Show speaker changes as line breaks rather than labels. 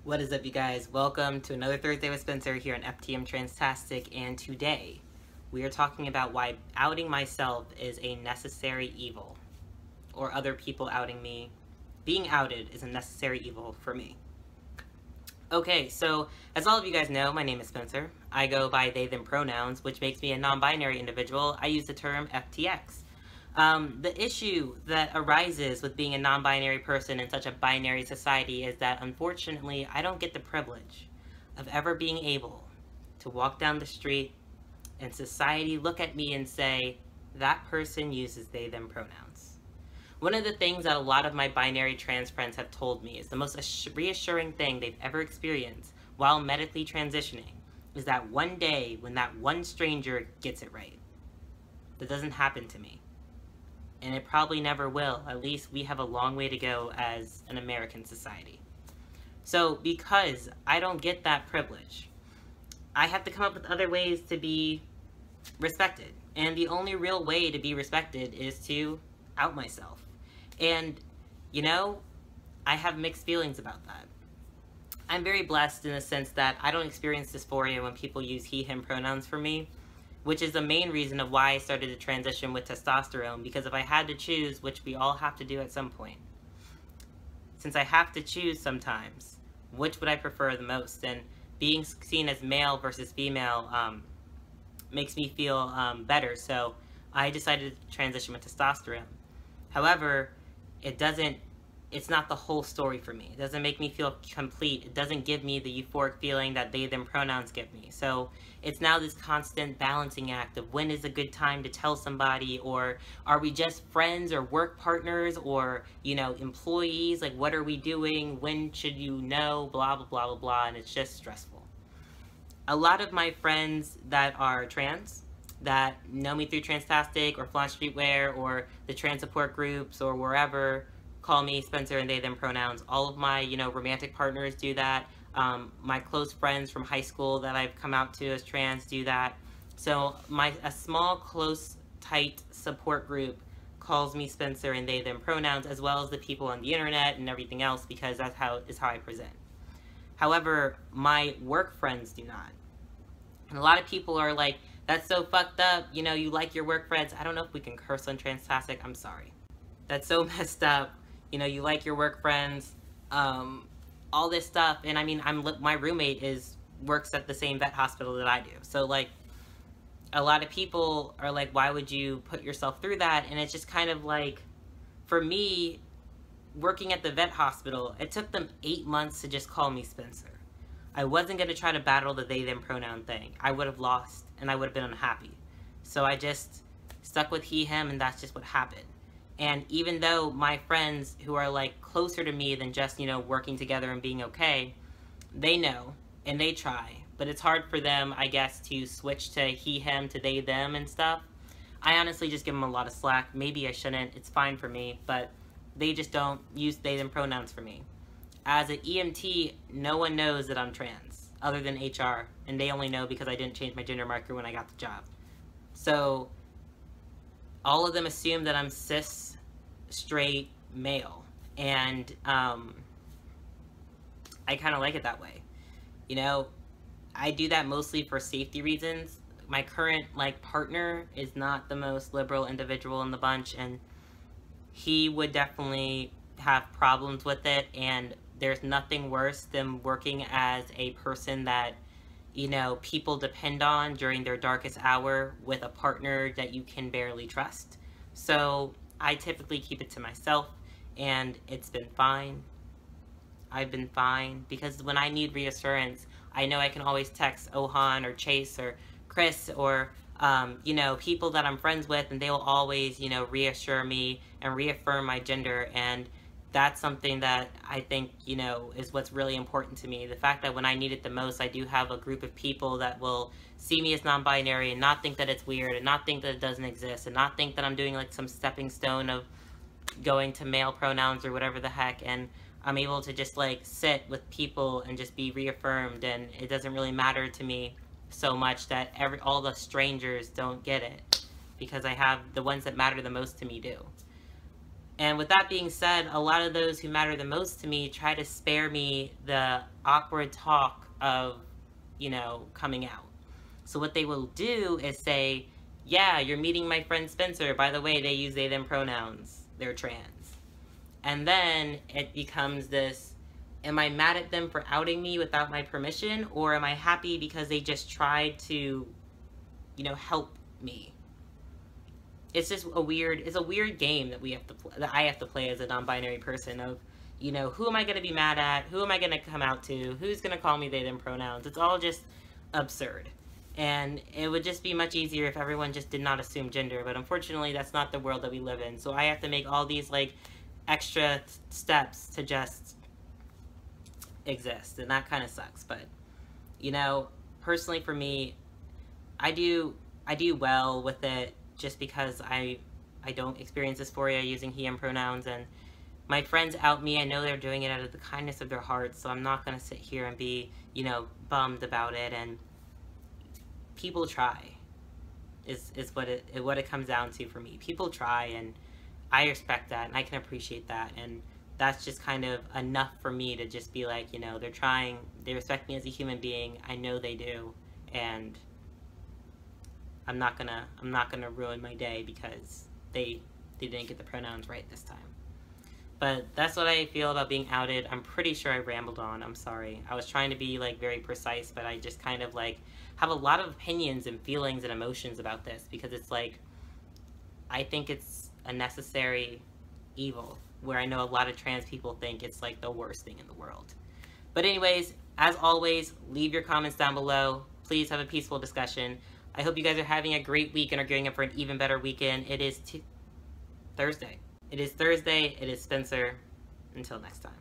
What is up, you guys? Welcome to another Thursday with Spencer here on FTM Transtastic, and today we are talking about why outing myself is a necessary evil, or other people outing me. Being outed is a necessary evil for me. Okay, so as all of you guys know, my name is Spencer. I go by they, them pronouns, which makes me a non-binary individual. I use the term FTX. The issue that arises with being a non-binary person in such a binary society is that, unfortunately, I don't get the privilege of ever being able to walk down the street and society look at me and say, that person uses they, them pronouns. One of the things that a lot of my binary trans friends have told me is the most reassuring thing they've ever experienced while medically transitioning is that one day when that one stranger gets it right. That doesn't happen to me. And it probably never will. At least we have a long way to go as an American society. So because I don't get that privilege, I have to come up with other ways to be respected. And the only real way to be respected is to out myself. And, you know, I have mixed feelings about that. I'm very blessed in the sense that I don't experience dysphoria when people use he, him pronouns for me, which is the main reason of why I started to transition with testosterone, because if I had to choose, which we all have to do at some point, since I have to choose sometimes, which would I prefer the most? And being seen as male versus female makes me feel better, so I decided to transition with testosterone. However, it's not the whole story for me. It doesn't make me feel complete. It doesn't give me the euphoric feeling that they, them pronouns give me. So it's now this constant balancing act of when is a good time to tell somebody, or are we just friends or work partners or, you know, employees? Like, what are we doing? When should you know? Blah, blah, blah, blah, blah. And it's just stressful. A lot of my friends that are trans, that know me through Transtastic or Flaunt Streetwear or the trans support groups or wherever, call me Spencer and they, them pronouns. All of my, you know, romantic partners do that. My close friends from high school that I've come out to as trans do that. So a small, close, tight support group calls me Spencer and they, them pronouns, as well as the people on the internet and everything else, because that's how I present. However, my work friends do not. And a lot of people are like, that's so fucked up, you know, you like your work friends. I don't know if we can curse on Transtastic, I'm sorry. That's so messed up. You know, you like your work friends, all this stuff. And I mean, my roommate works at the same vet hospital that I do. So like, a lot of people are like, why would you put yourself through that? And it's just kind of like, for me, working at the vet hospital, it took them 8 months to just call me Spencer. I wasn't going to try to battle the they, them pronoun thing. I would have lost and I would have been unhappy. So I just stuck with he, him, and that's just what happened. And even though my friends who are like closer to me than just, you know, working together and being okay, they know and they try, but it's hard for them, I guess, to switch to he, him, to they, them and stuff. I honestly just give them a lot of slack. Maybe I shouldn't. It's fine for me, but they just don't use they, them pronouns for me. As an EMT, no one knows that I'm trans other than HR, and they only know because I didn't change my gender marker when I got the job. So all of them assume that I'm cis, straight, male, and I kind of like it that way. You know, I do that mostly for safety reasons. My current, like, partner is not the most liberal individual in the bunch, and he would definitely have problems with it, and there's nothing worse than working as a person that, you know, people depend on during their darkest hour with a partner that you can barely trust. So I typically keep it to myself, and it's been fine. I've been fine, because when I need reassurance, I know I can always text Ohan or Chase or Chris or, you know, people that I'm friends with, and they will always, you know, reassure me and reaffirm my gender. And that's something that I think, you know, is what's really important to me. The fact that when I need it the most, I do have a group of people that will see me as non-binary and not think that it's weird and not think that it doesn't exist and not think that I'm doing like some stepping stone of going to male pronouns or whatever the heck. And I'm able to just like sit with people and just be reaffirmed, and it doesn't really matter to me so much that all the strangers don't get it, because I have the ones that matter the most to me do. And with that being said, a lot of those who matter the most to me try to spare me the awkward talk of, you know, coming out. So what they will do is say, yeah, you're meeting my friend Spencer. By the way, they use they, them pronouns. They're trans. And then it becomes this, am I mad at them for outing me without my permission? Or am I happy because they just tried to, you know, help me? It's just a weird game that we have to that I have to play as a non-binary person of, you know, who am I going to be mad at? Who am I going to come out to? Who's going to call me they, them pronouns? It's all just absurd. And it would just be much easier if everyone just did not assume gender, but unfortunately that's not the world that we live in. So I have to make all these like extra steps to just exist, and that kind of sucks. But, you know, personally for me, I do well with it just because I don't experience dysphoria using he and pronouns, and my friends out me. I know they're doing it out of the kindness of their hearts, so I'm not going to sit here and be, you know, bummed about it. And people try is what it comes down to for me. People try, and I respect that, and I can appreciate that, and that's just kind of enough for me to just be like, you know, they're trying, they respect me as a human being, I know they do, and I'm not gonna ruin my day because they didn't get the pronouns right this time. But that's what I feel about being outed. I'm pretty sure I rambled on. I'm sorry. I was trying to be like very precise, but I just kind of like have a lot of opinions and feelings and emotions about this because it's like, I think it's a necessary evil, where I know a lot of trans people think it's like the worst thing in the world. But anyways, as always, leave your comments down below. Please have a peaceful discussion. I hope you guys are having a great week and are gearing up for an even better weekend. It is Thursday. It is Thursday. It is Spencer. Until next time.